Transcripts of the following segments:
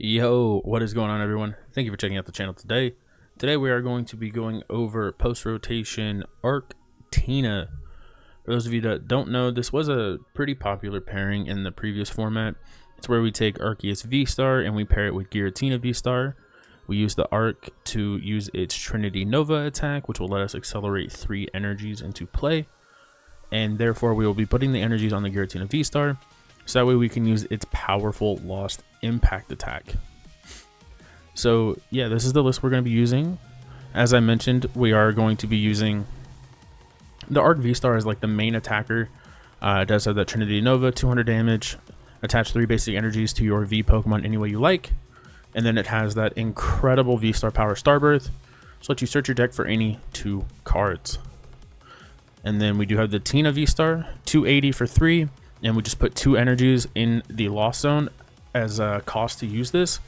Yo, what is going on, everyone? Thank you for checking out the channel today. Today we are going to be going over post-rotation Arctina. For those of you that don't know, this was a pretty popular pairing in the previous format. It's where we take Arceus VSTAR and we pair it with Giratina VSTAR. We use the Arc to use its Trinity Nova attack, which will let us accelerate 3 energies into play. And therefore we will be putting the energies on the Giratina VSTAR, so that way we can use its powerful Lost Impact attack. So yeah, this is the list we're going to be using. As I mentioned, we are going to be using the Arc V-Star as like the main attacker. It does have that Trinity Nova, 200 damage, attach 3 basic energies to your V Pokemon any way you like. And then it has that incredible V-Star power Starbirth, so let you search your deck for any 2 cards. And then we do have the Tina V-Star, 280 for 3. And we just put 2 energies in the Lost Zone as a cost to use this.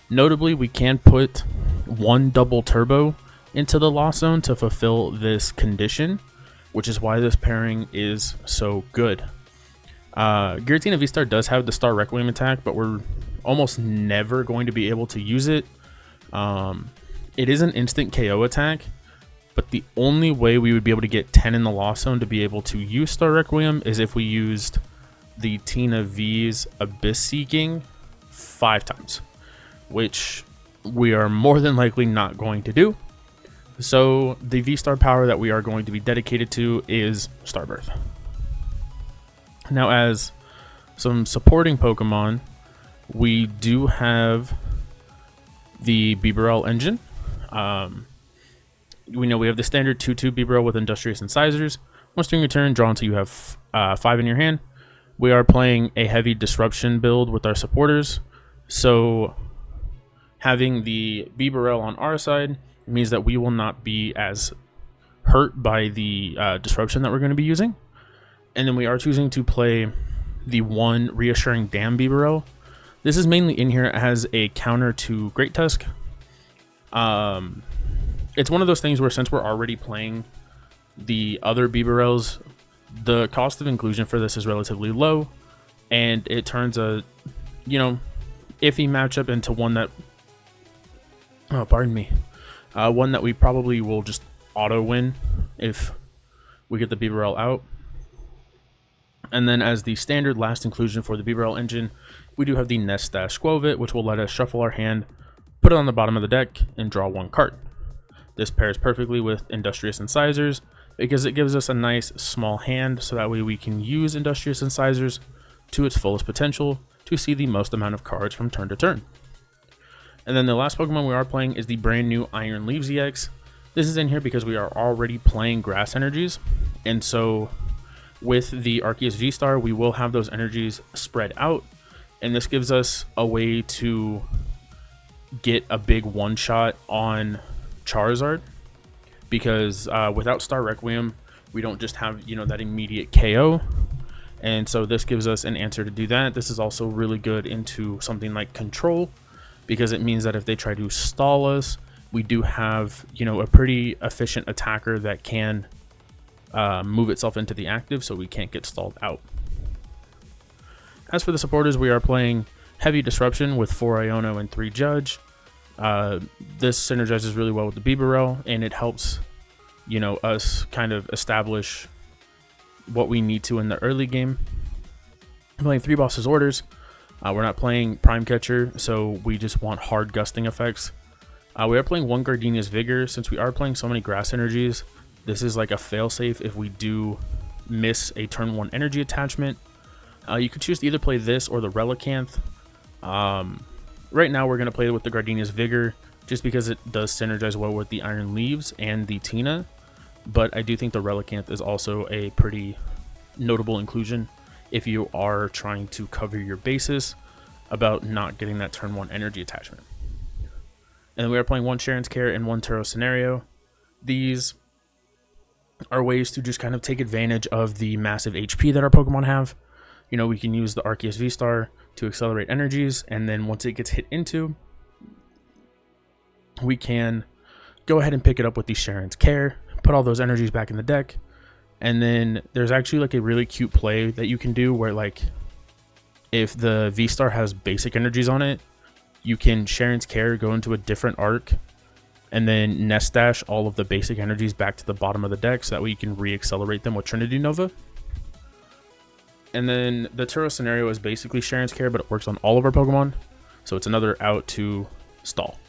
Notably, we can put 1 double turbo into the Lost Zone to fulfill this condition, which is why this pairing is so good. Giratina V-Star does have the Star Requiem attack, but we're almost never going to be able to use it. It is an instant KO attack, but the only way we would be able to get 10 in the Lost Zone to be able to use Star Requiem is if we used the Tina V's Abyss Seeking 5 times, which we are more than likely not going to do. So the V-Star power that we are going to be dedicated to is Starbirth. Now, as some supporting Pokemon, we do have the Bibarel engine. We know we have the standard 2/2 Bibarel with Industrious Incisors. Once during your turn, draw until you have 5 in your hand. We are playing a heavy disruption build with our supporters, so having the Bibarel on our side means that we will not be as hurt by the disruption that we're going to be using. And then we are choosing to play the 1 Reassuring Dam Bibarel. This is mainly in here as a counter to Great Tusk. It's one of those things where, since we're already playing the other Bibarels, the cost of inclusion for this is relatively low, and it turns a, iffy matchup into one that, one that we probably will just auto win if we get the Bibarel out. And then as the standard last inclusion for the Bibarel engine, we do have the Nest Dash Squovit, which will let us shuffle our hand, put it on the bottom of the deck, and draw 1 card. This pairs perfectly with Industrious Incisors, because it gives us a nice small hand, so that way we can use Industrious Incisors to its fullest potential to see the most amount of cards from turn to turn. And then the last Pokemon we are playing is the brand new Iron Leaves EX. This is in here because we are already playing Grass Energies, and so with the Arceus V-Star, we will have those energies spread out, and this gives us a way to get a big one-shot on Charizard. Because without Star Requiem, we don't just have, that immediate KO. And so this gives us an answer to do that. This is also really good into something like Control, because it means that if they try to stall us, we do have, a pretty efficient attacker that can move itself into the active, so we can't get stalled out. As for the supporters, we are playing Heavy Disruption with 4 Iono and 3 Judge. This synergizes really well with the Bibarel, and it helps, us kind of establish what we need to in the early game. I'm playing 3 Boss's Orders. We're not playing Prime Catcher, so we just want hard gusting effects. We are playing 1 Gardenia's Vigor. Since we are playing so many grass energies, this is like a failsafe if we do miss a turn 1 energy attachment. You could choose to either play this or the Relicanth. Right now, we're going to play with the Gardenia's Vigor, just because it does synergize well with the Iron Leaves and the Tina. But I do think the Relicanth is also a pretty notable inclusion if you are trying to cover your bases about not getting that turn 1 energy attachment. And then we are playing 1 Sharon's Care and 1 Turo Scenario. These are ways to just kind of take advantage of the massive HP that our Pokemon have. We can use the Arceus V-Star to accelerate energies, and then once it gets hit into, we can go ahead and pick it up with the Sharon's Care, put all those energies back in the deck, and then there's actually like a really cute play that you can do where, like, if the V-Star has basic energies on it, you can Sharon's Care, go into a different arc, and then nest stash all of the basic energies back to the bottom of the deck, so that way you can re-accelerate them with Trinity Nova. And then the Turo scenario is basically Sharon's Care, but it works on all of our Pokemon, so it's another out to stall.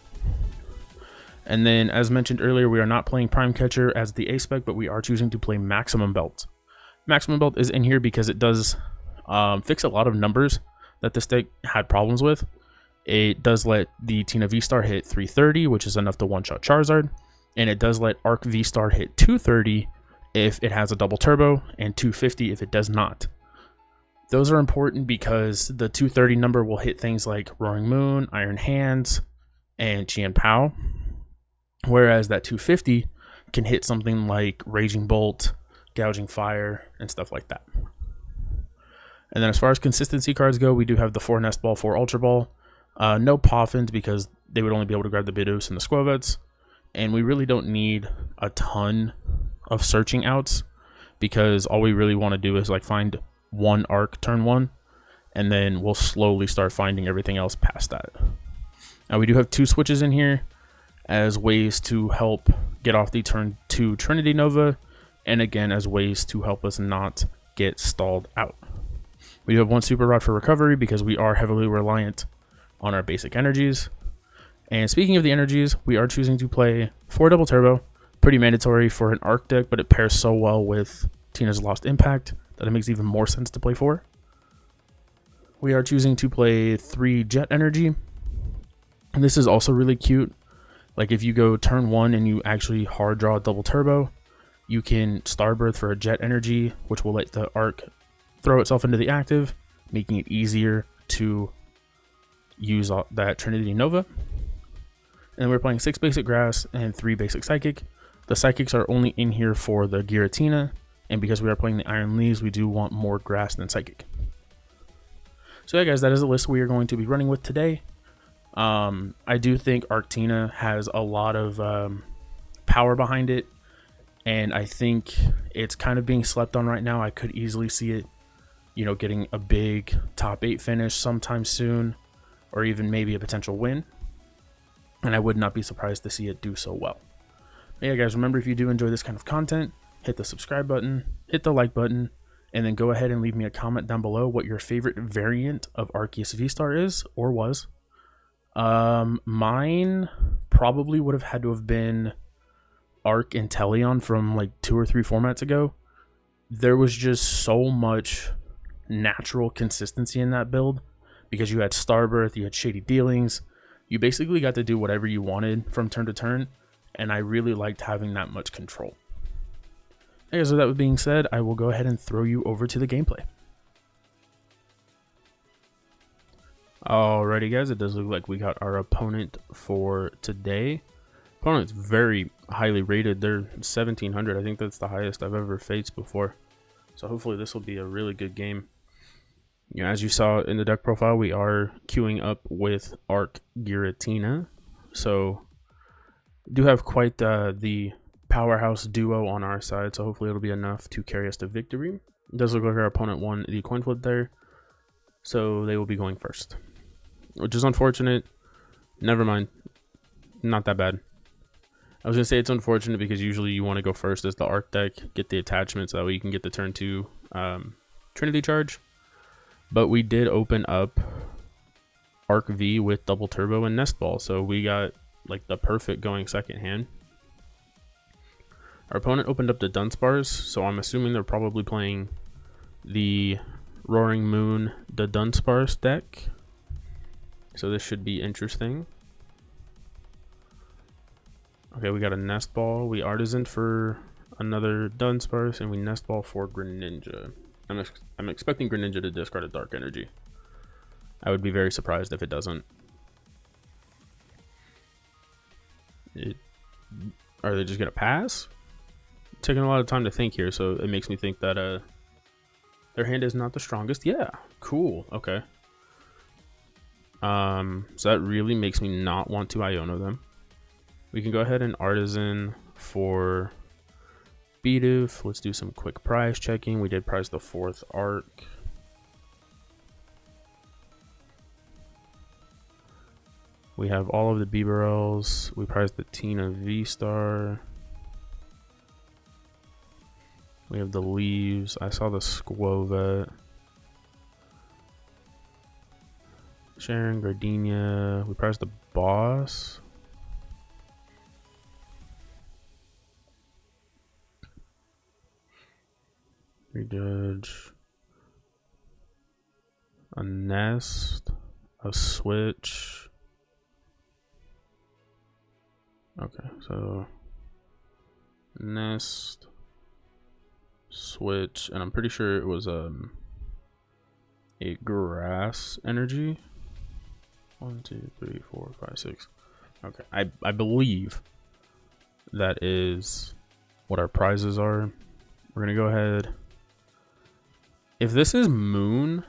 And then, as mentioned earlier, we are not playing Prime Catcher as the A-Spec, but we are choosing to play Maximum Belt. Maximum Belt is in here because it does fix a lot of numbers that this deck had problems with. It does let the Tina V-Star hit 330, which is enough to one-shot Charizard, and it does let Arc V-Star hit 230 if it has a double turbo, and 250 if it does not. Those are important because the 230 number will hit things like Roaring Moon, Iron Hands, and Chien Pao, whereas that 250 can hit something like Raging Bolt, Gouging Fire, and stuff like that. And then as far as consistency cards go, we do have the 4 Nest Ball, 4 Ultra Ball. No Poffins because they would only be able to grab the Bidoof and the Squovets. And we really don't need a ton of searching outs because all we really want to do is like find one arc turn 1, and then we'll slowly start finding everything else past that. Now we do have 2 switches in here as ways to help get off the turn 2 Trinity Nova, and again as ways to help us not get stalled out. We do have 1 Super Rod for recovery because we are heavily reliant on our basic energies. And speaking of the energies, we are choosing to play 4 Double Turbo, pretty mandatory for an Arc deck, but it pairs so well with Tina's Lost Impact that it makes even more sense to play 4. We are choosing to play 3 Jet Energy, and this is also really cute. Like if you go turn 1 and you actually hard draw a Double Turbo, you can Starbirth for a Jet Energy, which will let the Arc throw itself into the active, making it easier to use that Trinity Nova. And then we're playing 6 basic grass and 3 basic psychic. The psychics are only in here for the Giratina, and because we are playing the Iron Leaves, we do want more grass than psychic. So yeah guys, that is the list we are going to be running with today. I do think Arctina has a lot of power behind it, and I think it's kind of being slept on right now. I could easily see it, you know, getting a big top 8 finish sometime soon, or even maybe a potential win. And I would not be surprised to see it do so well. But yeah guys, remember, if you do enjoy this kind of content, hit the subscribe button, hit the like button, and then go ahead and leave me a comment down below what your favorite variant of Arceus VSTAR is or was. Mine probably would have had to have been Arc Inteleon from like 2 or 3 formats ago. There was just so much natural consistency in that build because you had Starbirth, you had Shady Dealings, you basically got to do whatever you wanted from turn to turn, and I really liked having that much control. Okay, so that being said, I will go ahead and throw you over to the gameplay. Alrighty guys, it does look like we got our opponent for today. Opponent's very highly rated. They're 1700. I think that's the highest I've ever faced before. So hopefully this will be a really good game. You know, as you saw in the deck profile, we are queuing up with Arc Giratina. So do have quite the powerhouse duo on our side, so hopefully it'll be enough to carry us to victory. It does look like our opponent won the coin flip there, so they will be going first, which is unfortunate. Never mind, not that bad. I was gonna say it's unfortunate because usually you want to go first as the Arc deck, get the attachment so that way you can get the turn 2 Trinity charge, but we did open up Arc V with double turbo and Nest Ball, so we got like the perfect going second hand. Our opponent opened up the Dunsparce, so I'm assuming they're probably playing the Roaring Moon, the Dunsparce deck. So this should be interesting. Okay, we got a Nest Ball. We Artisan for another Dunsparce, and we Nest Ball for Greninja. I'm expecting Greninja to discard a Dark Energy. I would be very surprised if it doesn't. Are they just gonna pass? Taking a lot of time to think here, so it makes me think that their hand is not the strongest. Yeah, cool. Okay. So that really makes me not want to Iono them. We can go ahead and Artisan for Bidoof. Let's do some quick prize checking. We did prize the 4th Arc. We have all of the Bibarels. We prize the Tina VSTAR. We have the leaves. I saw the Squovet. Sharon, Gardenia. We prize the boss. Rejudge. A nest. A switch. Okay, so nest, switch, and I'm pretty sure it was a grass energy. 1, 2, 3, 4, 5, 6. Okay, I believe that is what our prizes are. We're gonna go ahead. If this is moon,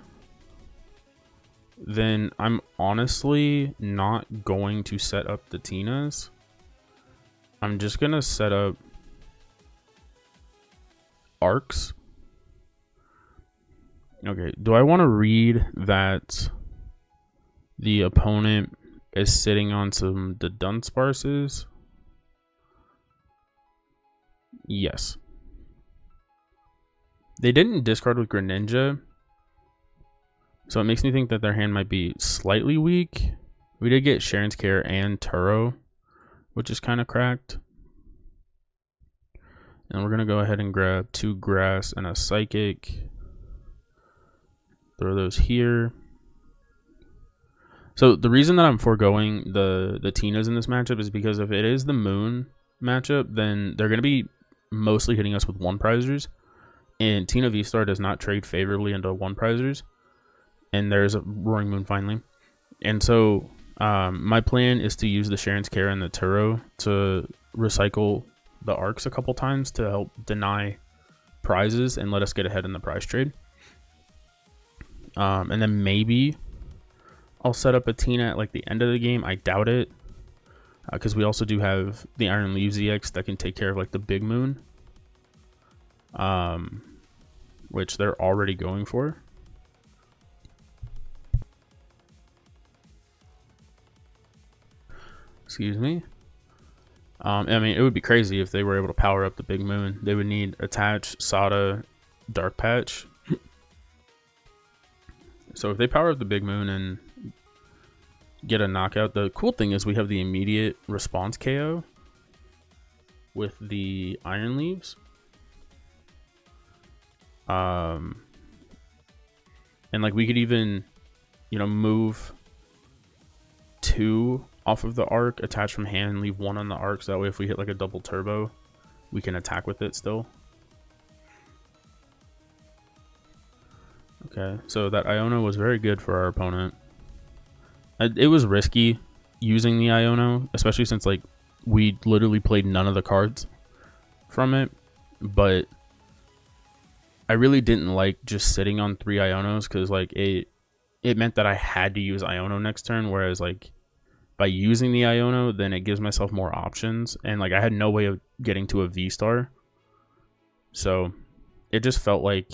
then I'm honestly not going to set up the Tinas. I'm just gonna set up arcs. Okay, do I want to read that the opponent is sitting on some the Dunsparces? Yes. They didn't discard with Greninja, so it makes me think that their hand might be slightly weak. We did get Sharon's Care and Turo, which is kind of cracked. And we're going to go ahead and grab 2 grass and a psychic. Throw those here. So the reason that I'm foregoing the Tinas in this matchup is because if it is the moon matchup, then they're going to be mostly hitting us with 1-prizers. And Tina VSTAR does not trade favorably into 1-prizers. And there's a Roaring Moon finally. And so my plan is to use the Sharon's Care and the Turo to recycle the arcs a couple times to help deny prizes and let us get ahead in the prize trade. And then maybe I'll set up a Tina at like the end of the game. I doubt it, because we also do have the Iron Leaves EX that can take care of like the big moon, which they're already going for. Excuse me. I mean, it would be crazy if they were able to power up the big moon. They would need Attach, Sada, Dark Patch. So if they power up the big moon and get a knockout, the cool thing is we have the immediate response KO with the Iron Leaves. And like we could even, move 2 off of the arc, attach from hand, leave 1 on the arc, so that way if we hit like a double turbo, we can attack with it still. Okay, so that Iono was very good for our opponent. It was risky using the Iono, especially since like we literally played none of the cards from it, but I really didn't like just sitting on 3 Ionos, because like it meant that I had to use Iono next turn, whereas like by using the Iono, then it gives myself more options, and like I had no way of getting to a V-Star. So it just felt like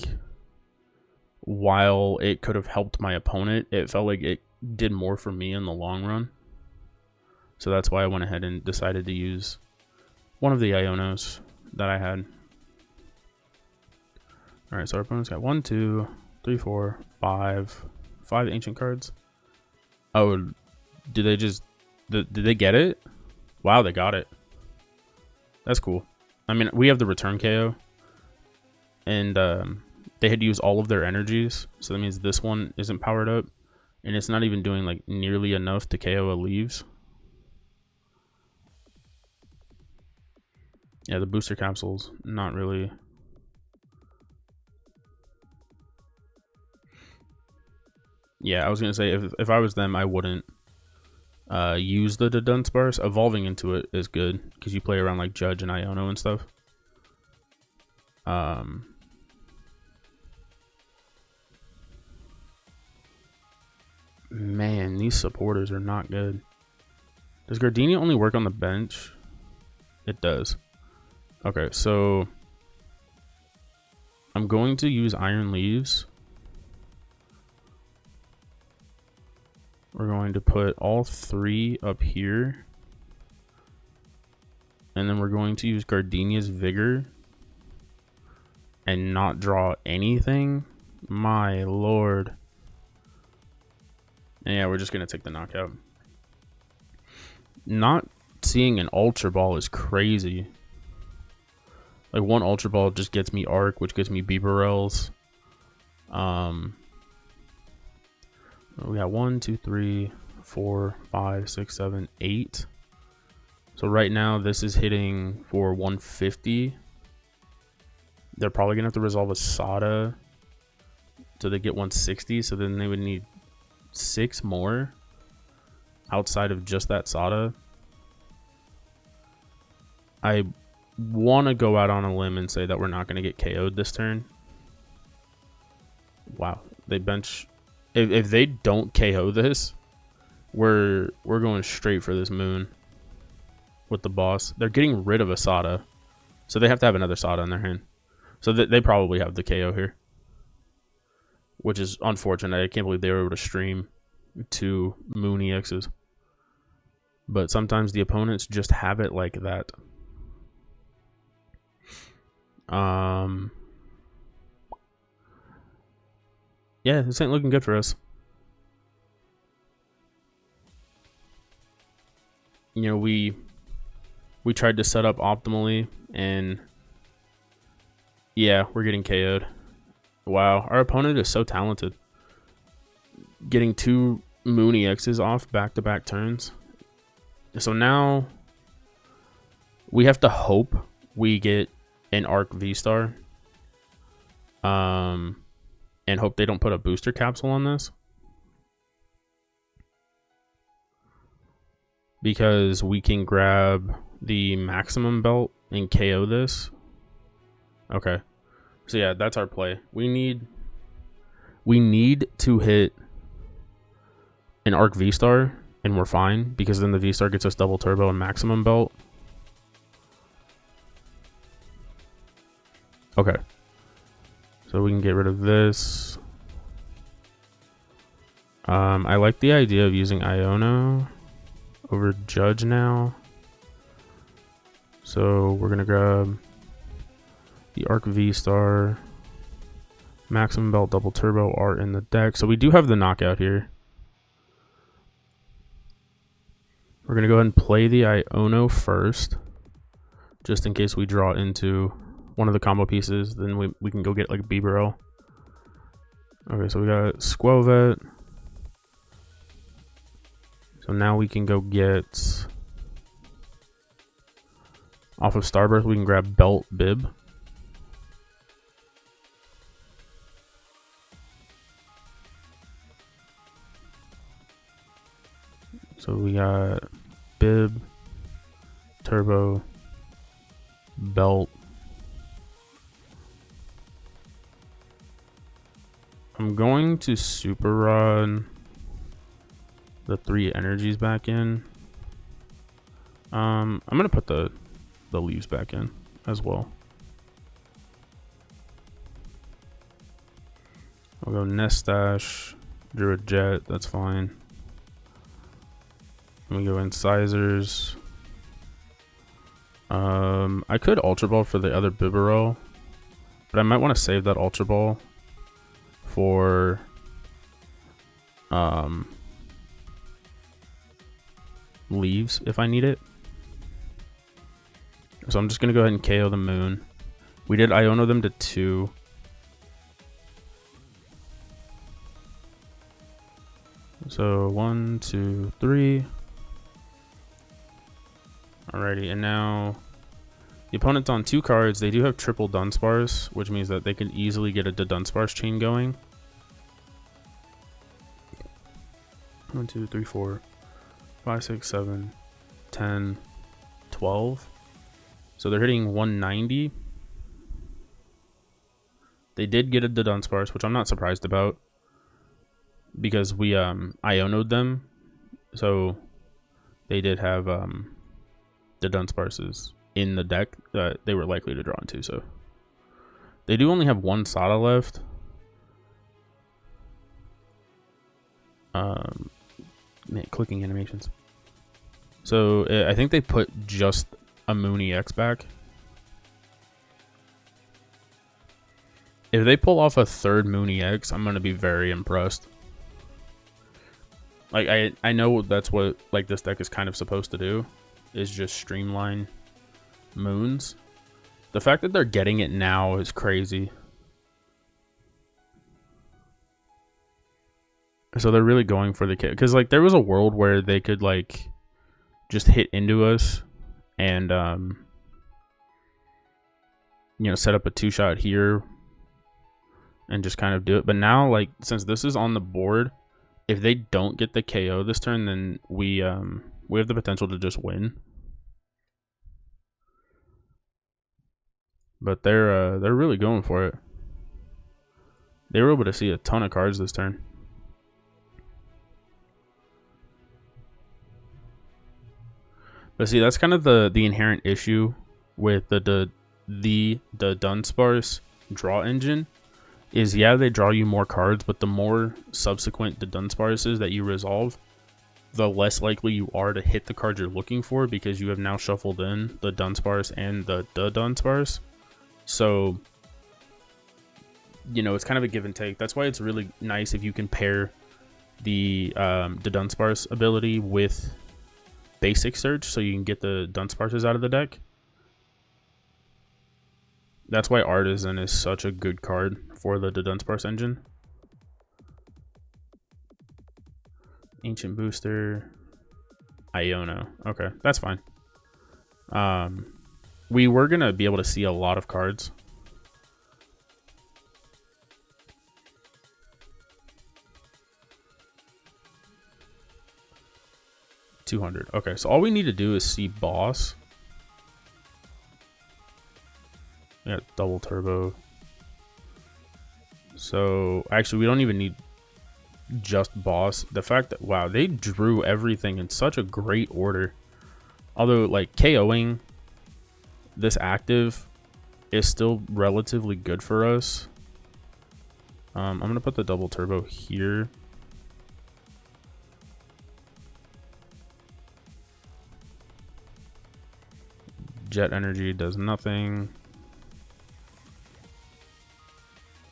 while it could have helped my opponent, it felt like it did more for me in the long run. So that's why I went ahead and decided to use one of the Ionos that I had. Alright, so our opponent's got 1, 2, 3, 4, 5 ancient cards. Oh, did they get it? Wow, they got it. That's cool. I mean, we have the return KO, and they had used all of their energies, so that means this one isn't powered up, and it's not even doing like nearly enough to KO a Leaves. Yeah, the booster capsules, not really. Yeah, I was gonna say if I was them, I wouldn't use the Dunsparce. Evolving into it is good because you play around like Judge and Iono and stuff. Man, these supporters are not good. Does Gardenia only work on the bench? It does. Okay, so I'm going to use Iron Leaves. We're going to put all 3 up here. And then we're going to use Gardenia's Vigor and not draw anything. My lord. And yeah, we're just going to take the knockout. Not seeing an Ultra Ball is crazy. Like, one Ultra Ball just gets me Arc, which gets me Bibarels. We got 1, 2, 3, 4, 5, 6, 7, 8. So right now this is hitting for 150. They're probably gonna have to resolve a Sada so they get 160. So then they would need 6 more outside of just that Sada. I want to go out on a limb and say that we're not going to get KO'd this turn. Wow, they bench. If they don't KO this, we're going straight for this moon with the boss. They're getting rid of a Sada, so they have to have another Sada in their hand. So they probably have the KO here, which is unfortunate. I can't believe they were able to stream 2 Moon EXs. But sometimes the opponents just have it like that. Yeah, this ain't looking good for us. You know, we tried to set up optimally, and yeah, we're getting KO'd. Wow, our opponent is so talented. Getting 2 Moon EXs off back-to-back turns. So now we have to hope we get an Arc VSTAR. And hope they don't put a booster capsule on this. Because we can grab the maximum belt and KO this. Okay. So yeah, that's our play. We need to hit an Arc VSTAR and we're fine, because then the VSTAR gets us double turbo and maximum belt. Okay. So we can get rid of this. I like the idea of using Iono over Judge now. So we're going to grab the Arc VSTAR, Maximum Belt, Double Turbo are in the deck. So we do have the knockout here. We're going to go ahead and play the Iono first, just in case we draw into one of the combo pieces. Then we can go get like a Bibarel. Okay, so we got Squelvet. So now we can go get, off of Starbirth, we can grab Belt Bib. So we got Bib, Turbo, Belt. I'm going to Super Rod the 3 energies back in. I'm gonna put the leaves back in as well. I'll go Nestash, Druid Jet, that's fine. We go Incisors. I could Ultra Ball for the other Bibarel, but I might want to save that Ultra Ball for leaves if I need it. So I'm just gonna go ahead and KO the moon. We did Iono them to 2. So 1, 2, 3. Alrighty, and now the opponent's on 2 cards. They do have triple Dunsparce, which means that they can easily get a Dunsparce chain going. 1, 2, 3, 4, 5, 6, 7, 10, 12. So they're hitting 190. They did get a Dunsparce, which I'm not surprised about, because we Iono'd them. So they did have the Dunsparces in the deck that they were likely to draw into. So they do only have 1 Sada left. clicking animations. So I think they put just a Moon EX back. If they pull off a third Moon EX, I'm gonna be very impressed. Like I know that's what like this deck is kind of supposed to do, is just streamline moons. The fact that they're getting it now is crazy. So they're really going for the kit, because like there was a world where they could like just hit into us and you know, set up a 2-shot here and just kind of do it. But now, like, since this is on the board, if they don't get the KO this turn, then we have the potential to just win. But they're really going for it. They were able to see a ton of cards this turn. But see, that's kind of the inherent issue with the Dunsparce draw engine. Is, yeah, they draw you more cards, but the more subsequent the Dunsparces that you resolve, the less likely you are to hit the card you're looking for, because you have now shuffled in the Dunsparce and the Dunsparce. So, you know, it's kind of a give and take. That's why it's really nice if you can pair the Dunsparce ability with basic search, so you can get the Dunsparces out of the deck. That's why Artisan is such a good card for the Dunsparce engine. Ancient Booster, Iono. Okay, that's fine. We were gonna be able to see a lot of cards. $200. Okay, so all we need to do is see boss. We got double turbo. So actually, we don't even need just boss. The fact that, wow, they drew everything in such a great order. Although, like, KOing this active is still relatively good for us. I'm gonna put the double turbo here. Jet energy does nothing.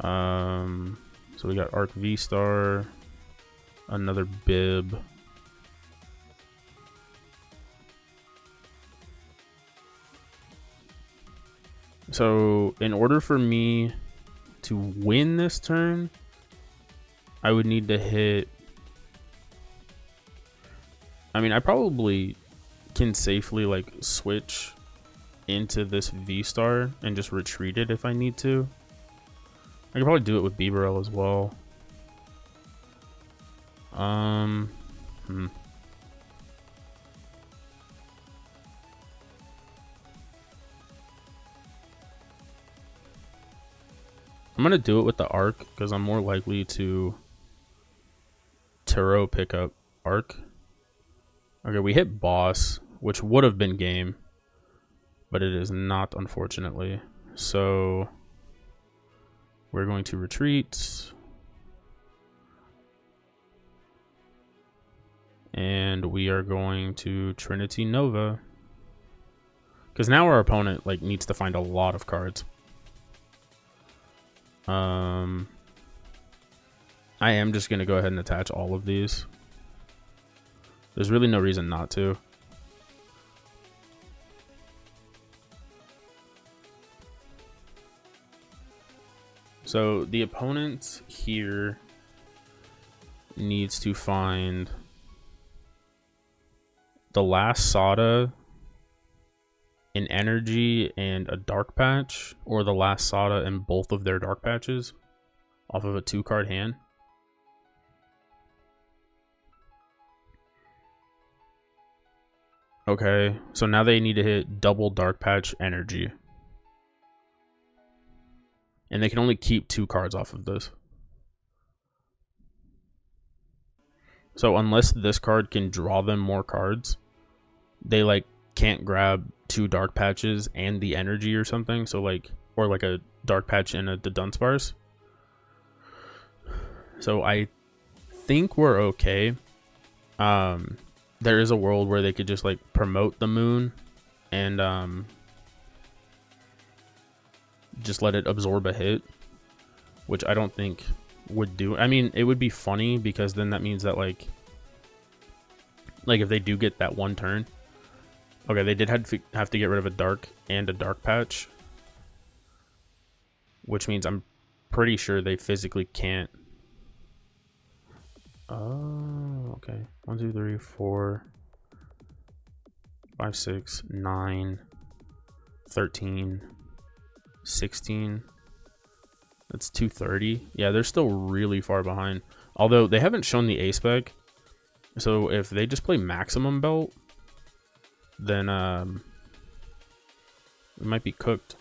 So we got Arc VSTAR, another bib. So in order for me to win this turn, I would need to hit, I mean, I probably can safely like switch into this VSTAR and just retreat it if I need to. I could probably do it with Bibarel as well. I'm gonna do it with the Arc because I'm more likely to Turo pick up Arc. Okay, we hit boss, which would have been game, but it is not, unfortunately. So we're going to retreat. And we are going to Trinity Nova. Because now our opponent like needs to find a lot of cards. I am just going to go ahead and attach all of these. There's really no reason not to. So the opponent here needs to find the last Sada, an energy, and a dark patch, or the last Sada and both of their dark patches off of a 2-card hand. Okay, so now they need to hit double dark patch energy. And they can only keep 2 cards off of this. So unless this card can draw them more cards, they like can't grab 2 dark patches and the energy or something. So like, or like a dark patch and the Dunsparce. So I think we're okay. there is a world where they could just like promote the moon and just let it absorb a hit, which I don't think would do. I mean, it would be funny because then that means that like if they do get that one turn. Okay, they did have to get rid of a dark and a dark patch, which means I'm pretty sure they physically can't. Oh, okay. 1, 2, 3, 4, 5, 6, 9, 13, 16. That's 230. Yeah, they're still really far behind. Although they haven't shown the A spec. So if they just play maximum belt, then it might be cooked.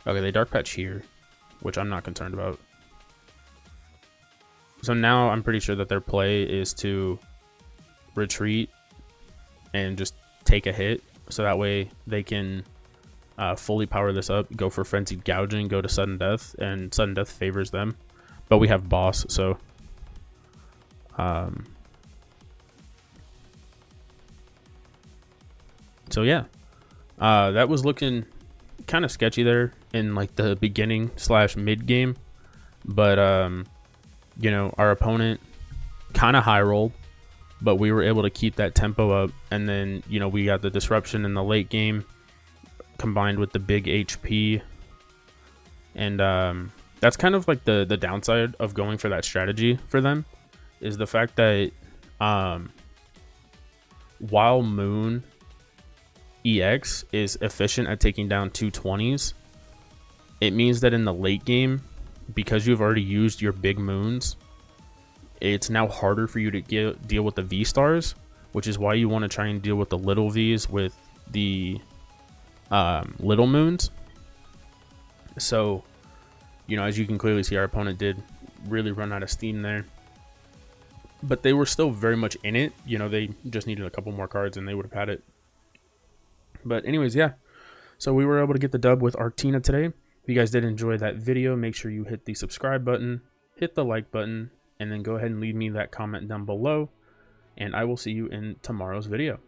Okay, they dark patch here, which I'm not concerned about. So now I'm pretty sure that their play is to retreat and just take a hit, so that way they can fully power this up, go for frenzied gouging, go to sudden death, and sudden death favors them. But we have boss, so so yeah, that was looking kind of sketchy there in like the beginning / mid game, but you know, our opponent kind of high rolled, but we were able to keep that tempo up, and then, you know, we got the disruption in the late game combined with the big HP, and that's kind of like the downside of going for that strategy for them, is the fact that while Moon EX is efficient at taking down 220s, it means that in the late game, because you've already used your big moons, it's now harder for you to deal with the V-stars, which is why you want to try and deal with the little Vs with the little moons. So, you know, as you can clearly see, our opponent did really run out of steam there, but they were still very much in it. You know, they just needed a couple more cards and they would have had it. But anyways, yeah, so we were able to get the dub with Arctina today. If you guys did enjoy that video, make sure you hit the subscribe button, hit the like button, and then go ahead and leave me that comment down below, and I will see you in tomorrow's video.